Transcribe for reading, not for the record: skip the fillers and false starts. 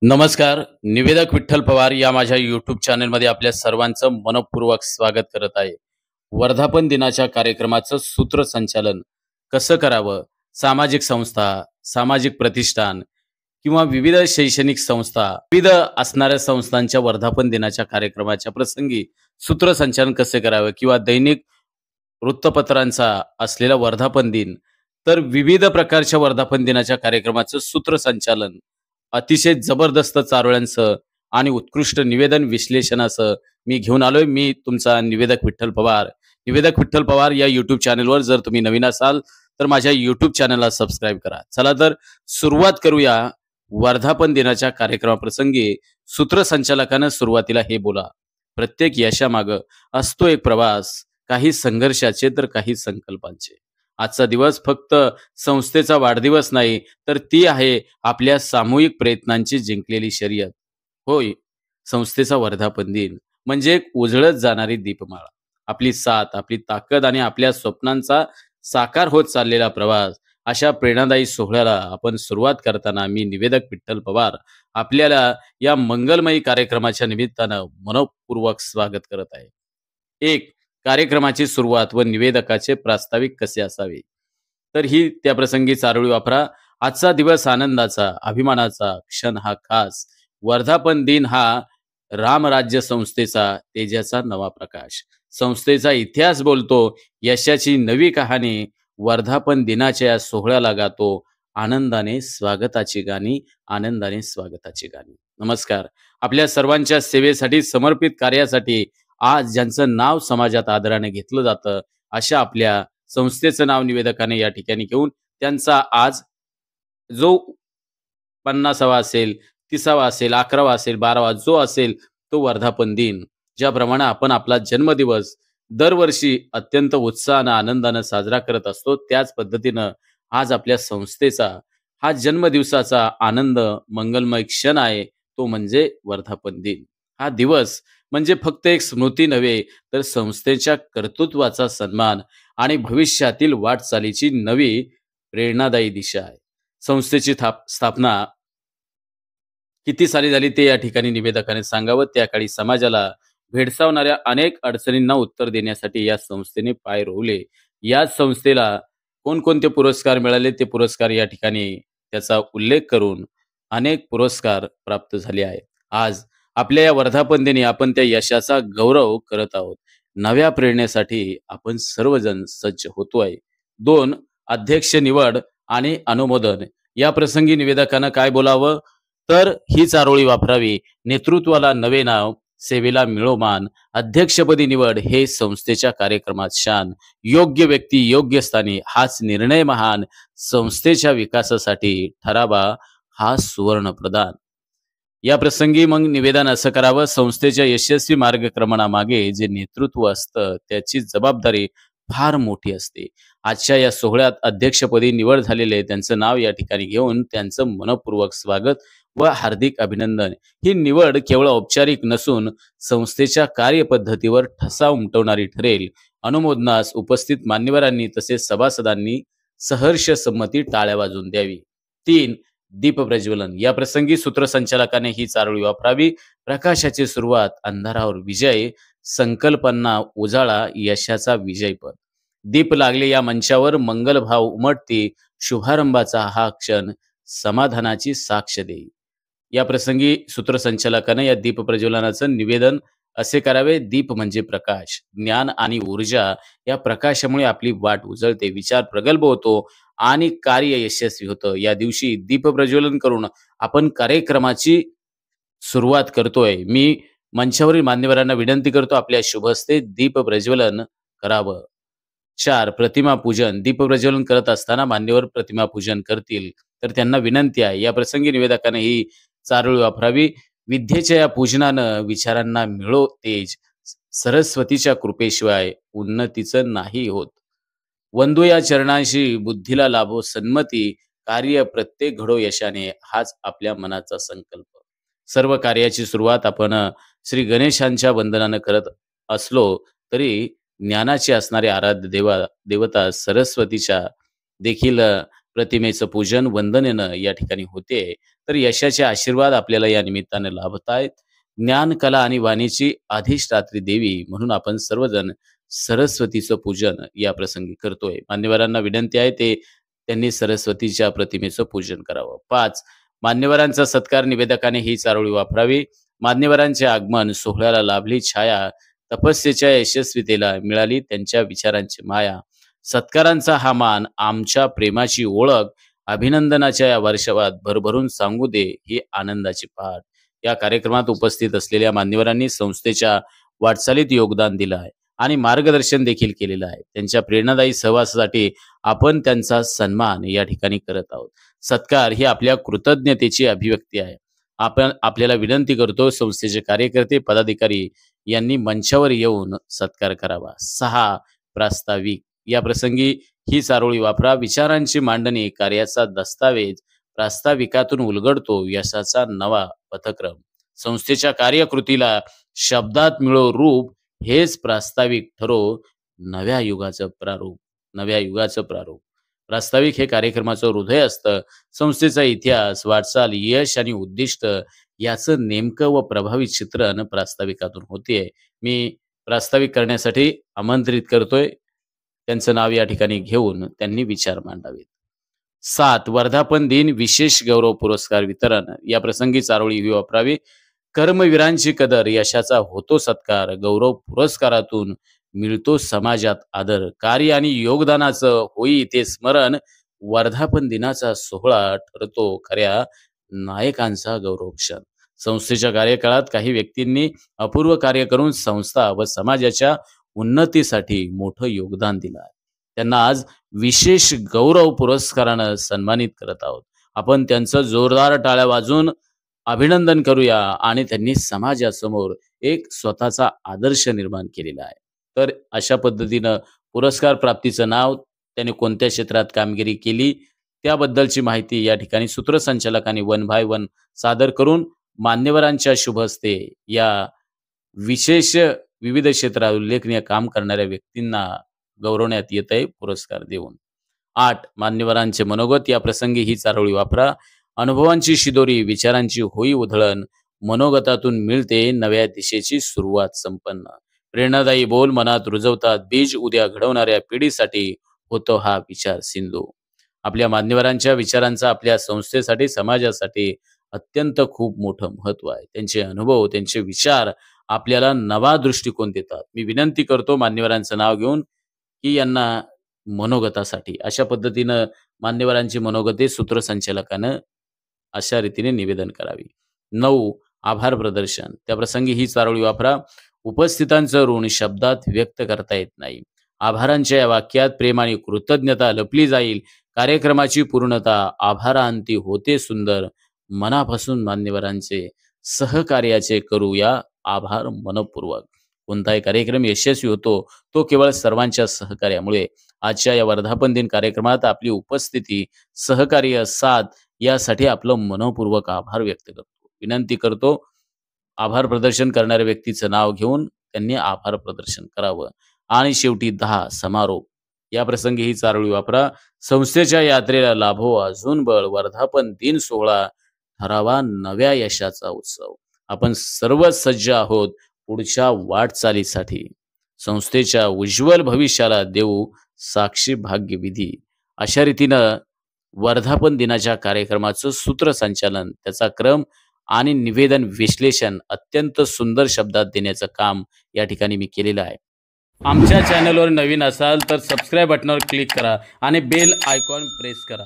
नमस्कार. निवेदक विठ्ठल पवार या माझ्या यूट्यूब चॅनलमध्ये आपल्या सर्वांचं मनःपूर्वक स्वागत करत आहे. वर्धापन दिनाच्या कार्यक्रमाचं सूत्रसंचालन कसं करावं? सामाजिक संस्था, सामाजिक प्रतिष्ठान किंवा विविध शैक्षणिक संस्था, विविध असणाऱ्या संस्थांच्या वर्धापन दिनाच्या कार्यक्रमाच्या प्रसंगी सूत्रसंचालन कसे करावे किंवा दैनिक वृत्तपत्रांचा असलेला वर्धापन दिन, तर विविध प्रकारच्या वर्धापन दिनाच्या कार्यक्रमाचं सूत्रसंचालन अतिशय जबरदस्त चारोळ्यांसह आणि उत्कृष्ट निवेदन विश्लेषणासह मी घेऊन आलोय. मी तुमचा निवेदक विठ्ठल पवार. निवेदक विठ्ठल पवार या युट्यूब चॅनलवर जर तुम्ही नवीन असाल तर माझ्या युट्यूब चॅनलला सबस्क्राईब करा. चला तर सुरुवात करूया. वर्धापन दिनाच्या कार्यक्रमाप्रसंगी सूत्रसंचालकानं सुरुवातीला हे बोला: प्रत्येक यशामागं असतो एक प्रवास, काही संघर्षाचे तर काही संकल्पांचे. आजचा दिवस फक्त संस्थेचा वाढदिवस नाही, तर ती आहे आपल्या सामूहिक प्रयत्नांची जिंकलेली शर्यत. होय, संस्थेचा वर्धापन दिन म्हणजे एक उजळत जाणारी दीपमाळा. आपली साथ, आपली ताकद आणि आपल्या स्वप्नांचा साकार होत चाललेला प्रवास, अशा प्रेरणादायी सोहळ्याला आपण सुरुवात करताना मी निवेदक विठ्ठल पवार आपल्याला या मंगलमयी कार्यक्रमाच्या निमित्तानं मनःपूर्वक स्वागत करत आहे. एक, कार्यक्रमाची सुरुवात व निवेदकाचे प्रास्ताविक कसे असावे, तर ही त्याप्रसंगी चारोळी वापरा. आजचा दिवस आनंदाचा, अभिमानाचा क्षण हा खास. वर्धापन दिन हा रामराज्य संस्थेचा तेजाचा नवा प्रकाश. संस्थेचा इतिहास बोलतो, यशाची नवी कहाणी. वर्धापन दिनाच्या या सोहळ्याला गातो आनंदाने स्वागताची गाणी, आनंदाने स्वागताची गाणी. नमस्कार. आपल्या सर्वांच्या सेवेसाठी, समर्पित कार्यासाठी आज ज्यांचं नाव समाजात आदराने घेतलं जातं, अशा आपल्या संस्थेचं नाव निवेदकाने या ठिकाणी घेऊन त्यांचा आज जो 50वा असेल, 30वा असेल, 11वा असेल, 12वा जो असेल तो वर्धापन दिन, ज्याप्रमाणे आपण आपला जन्मदिवस दरवर्षी अत्यंत उत्साहानं आनंदानं साजरा करत असतो, त्याच पद्धतीनं आज आपल्या संस्थेचा हा जन्मदिवसाचा आनंद मंगलमय क्षण आहे, तो म्हणजे वर्धापन दिन. हा दिवस म्हणजे फक्त एक स्मृती नव्हे, तर संस्थेच्या कर्तृत्वाचा सन्मान आणि भविष्यातील वाटचालीची नवी प्रेरणादायी दिशा आहे. संस्थेची स्थापना किती साली झाली ते या ठिकाणी निवेदकाने सांगावं. त्या काळी समाजाला भेडसावणाऱ्या अनेक अडचणींना उत्तर देण्यासाठी या संस्थेने पाय रोवले. याच संस्थेला कोणकोणते पुरस्कार मिळाले ते पुरस्कार या ठिकाणी त्याचा उल्लेख करून अनेक पुरस्कार प्राप्त झाले आहेत. आज आपल्या या वर्धापन दिनी आपण त्या यशाचा गौरव करत आहोत. नव्या प्रेरणेसाठी आपण सर्वजण सज्ज होतोय. 2, अध्यक्ष निवड आणि अनुमोदन. या प्रसंगी निवेदकानं काय बोलावं, तर ही चारोळी वापरावी. नेतृत्वाला नवे नाव, सेवेला मिळो मान. अध्यक्षपदी निवड हे संस्थेच्या कार्यक्रमात शान. योग्य व्यक्ती योग्य स्थानी, हाच निर्णय महान. संस्थेच्या विकासासाठी ठरावा हा सुवर्ण प्रदान. या प्रसंगी मग निवेदन असं करावं: संस्थेच्या यशस्वी मार्गक्रमणामागे जे नेतृत्व असतं त्याची जबाबदारी फार मोठी असते. आजच्या या सोहळ्यात अध्यक्षपदी निवड झालेले त्यांचं नाव या ठिकाणी घेऊन त्यांचं मनःपूर्वक स्वागत व हार्दिक अभिनंदन. ही निवड केवळ औपचारिक नसून संस्थेच्या कार्यपद्धतीवर ठसा उमटवणारी ठरेल. अनुमोदनास उपस्थित मान्यवरांनी तसेच सभासदांनी सहर्ष संमती टाळ्या वाजवून द्यावी. 3, दीप प्रज्वलन. या प्रसंगी सूत्रसंचालकाने ही चारोळी वापरावी. प्रकाशाची सुरुवात, अंधारावर विजय, संकल्पांना उजाळा, यशाचा विजयपद. दीप लागले या मंचावर मंगलभाव उमटते. शुभारंभाचा हा क्षण समाधानाची साक्ष देई. या प्रसंगी सूत्रसंचालकाने या दीप प्रज्वलनाचं निवेदन असे करावे: दीप म्हणजे प्रकाश, ज्ञान आणि ऊर्जा. या प्रकाशामुळे आपली वाट उजळते, विचार प्रगल्भ होतो आणि कार्य यशस्वी होतं. या दिवशी दीप प्रज्वलन करून आपण कार्यक्रमाची सुरुवात करतोय. मी मंचावरील मान्यवरांना विनंती करतो, आपल्या शुभ हस्ते दीप प्रज्वलन करावं. 4, प्रतिमा पूजन. दीप प्रज्वलन करत असताना मान्यवर प्रतिमा पूजन करतील, तर त्यांना विनंती आहे. या प्रसंगी निवेदकाने ही चारोळी वापरावी. विद्येच्या या पूजनानं विचारांना मिळो तेज. सरस्वतीच्या कृपेशिवाय उन्नतीचं नाही होत. वंदू या चरणांशी, बुद्धीला लाभो सन्मती. कार्य प्रत्येक घडो यशाने, हाच आपल्या मनाचा संकल्प. सर्व कार्याची सुरुवात आपण श्री गणेशांच्या वंदनानं करत असलो तरी ज्ञानाची असणारे आराध्य देवता सरस्वतीच्या देखील प्रतिमेचं पूजन वंदनेनं या ठिकाणी होते. तर यशाचे आशीर्वाद आपल्याला या निमित्ताने लाभत आहेत. ज्ञान, कला आणि वाणीची अधिष्ठात्री देवी म्हणून आपण सर्वजण सरस्वतीचं पूजन या प्रसंगी करतोय. मान्यवरांना विनंती आहे त्यांनी सरस्वतीच्या प्रतिमेचं पूजन करावं. 5. मान्यवरांचा सत्कार निवेदकाने ही चारोळी वापरावी. मान्यवरांचे आगमन सोहळ्याला लाभली छाया, तपस्येच्या यशस्वीतेला मिळाली त्यांच्या विचारांची माया. सत्कारांचा हा मान आमच्या प्रेमाची ओळख, अभिनंदनाच्या या वर्षावात भरभरून सांगू दे ही आनंदाची पहाट. या कार्यक्रमात उपस्थित असलेल्या मान्यवरांनी संस्थेच्या वाटचालीत योगदान दिलं आहे आणि मार्गदर्शन देखील केलेलं आहे. त्यांच्या प्रेरणादायी सहवासासाठी आपण त्यांचा सन्मान या ठिकाणी करत आहोत. सत्कार ही आपल्या कृतज्ञतेची अभिव्यक्ती आहे. आपण आपल्याला विनंती करतो संस्थेचे कार्यकर्ते पदाधिकारी यांनी मंचावर येऊन सत्कार करावा. 6. प्रास्ताविक या प्रसंगी ही चारोळी वापरा. विचारांची मांडणी, कार्याचा दस्तावेज प्रास्ताविकातून उलगडतो यशाचा नवा पथक्रम. संस्थेच्या कार्यकृतीला शब्दात मिळो रूप, हेच प्रास्ताविक ठरो नव्या युगाचं प्रारूप. नव्या युगाचं प्रारूप. प्रास्ताविक हे कार्यक्रमाचं हृदय असतं. संस्थेचा इतिहास, वाटचाल, यश आणि उद्दिष्ट याचं नेमकं व प्रभावी चित्रण प्रास्ताविकातून होते. मी प्रास्ताविक करण्यासाठी आमंत्रित करतोय. त्यांचं नाव या ठिकाणी घेऊन त्यांनी विचार मांडावेत. 7. वर्धापन दिन विशेष गौरव पुरस्कार वितरण या प्रसंगी चारोळी ही वापरावी. कर्मवीरांची कदर, यशाचा होतो सत्कार, गौरव पुरस्कारातून मिळतो समाजात आदर, कार्य आणि योगदानाचं होई इथे स्मरण, वर्धापन दिनाचा सोहळा ठरतो खऱ्या नायकांचा गौरव क्षण. संस्थेच्या कार्यकाळात काही व्यक्तींनी अपूर्व कार्य करून संस्था व समाजाच्या उन्नतीसाठी मोठं योगदान दिलं आहे. त्यांना आज विशेष गौरव पुरस्कारानं सन्मानित करत आहोत. आपण त्यांचं जोरदार टाळ्या वाजून अभिनंदन करूया आणि त्यांनी समाजासमोर एक स्वतःचा आदर्श निर्माण केलेला आहे. तर अशा पद्धतीनं पुरस्कार प्राप्तीचं नाव, त्याने कोणत्या क्षेत्रात कामगिरी केली त्याबद्दलची माहिती या ठिकाणी सूत्रसंचालकांनी 1 बाय 1 सादर करून मान्यवरांच्या शुभ हस्ते या विशेष विविध क्षेत्रात उल्लेखनीय काम करणाऱ्या व्यक्तींना गौरवण्यात येत आहे पुरस्कार देऊन. 8. मान्यवरांचे मनोगत या प्रसंगी ही चारोळी वापरा. अनुभवांची शिदोरी, विचारांची होई उधळण, मनोगतातून मिळते नव्या दिशेची सुरुवात संपन्न. प्रेरणादायी बोल मनात रुजवतात बीज, उद्या घडवणाऱ्या पिढीसाठी होतो हा विचार सिंधू. आपल्या मान्यवरांच्या विचारांचा आपल्या संस्थेसाठी, समाजासाठी अत्यंत खूप मोठं महत्व आहे. त्यांचे अनुभव, त्यांचे विचार आपल्याला नवा दृष्टिकोन देतात. मी विनंती करतो मान्यवरांचं नाव घेऊन की यांना मनोगतासाठी अशा पद्धतीनं मान्यवरांची मनोगते सूत्रसंचालकानं अशा रीतीने निवेदन करावी. 9. आभार प्रदर्शन त्या प्रसंगी ही चारोळी वापरा. उपस्थितांचं ऋण शब्दात व्यक्त करता येत नाही. आभारांच्या या वाक्यात प्रेम आणि कृतज्ञता लपली जाईल. कार्यक्रमाची पूर्णता आभारांती होते सुंदर. मनापासून मान्यवरांचे सहकार्याचे करूया आभार मनपूर्वक. कोणताही कार्यक्रम यशस्वी होतो तो केवळ सर्वांच्या सहकार्यामुळे. आजच्या या वर्धापन दिन कार्यक्रमात आपली उपस्थिती, सहकार्य, साथ यासाठी आपलं मनपूर्वक आभार व्यक्त करतो. विनंती करतो आभार प्रदर्शन करणाऱ्या व्यक्तीचं नाव घेऊन त्यांनी आभार प्रदर्शन करावं. आणि शेवटी 10. समारोप या प्रसंगी ही चारोळी वापरा. संस्थेच्या यात्रेला लाभो अजून बळ, वर्धापन दिन सोहळा ठरावा नव्या यशाचा उत्सव. आपण सर्व सज्ज आहोत पुढच्या वाटचालीसाठी. संस्थेच्या उज्ज्वल भविष्याला देऊ साक्षी भाग्यविधी. अशा रीतीनं वर्धापन दिनाच्या कार्यक्रमाचं सूत्रसंचालन, त्याचा क्रम आणि निवेदन विश्लेषण अत्यंत सुंदर शब्दात देण्याचं काम या ठिकाणी मी केलेलं आहे. आमच्या चॅनलवर नवीन असाल तर सबस्क्राईब बटनावर क्लिक करा आणि बेल आयकॉन प्रेस करा.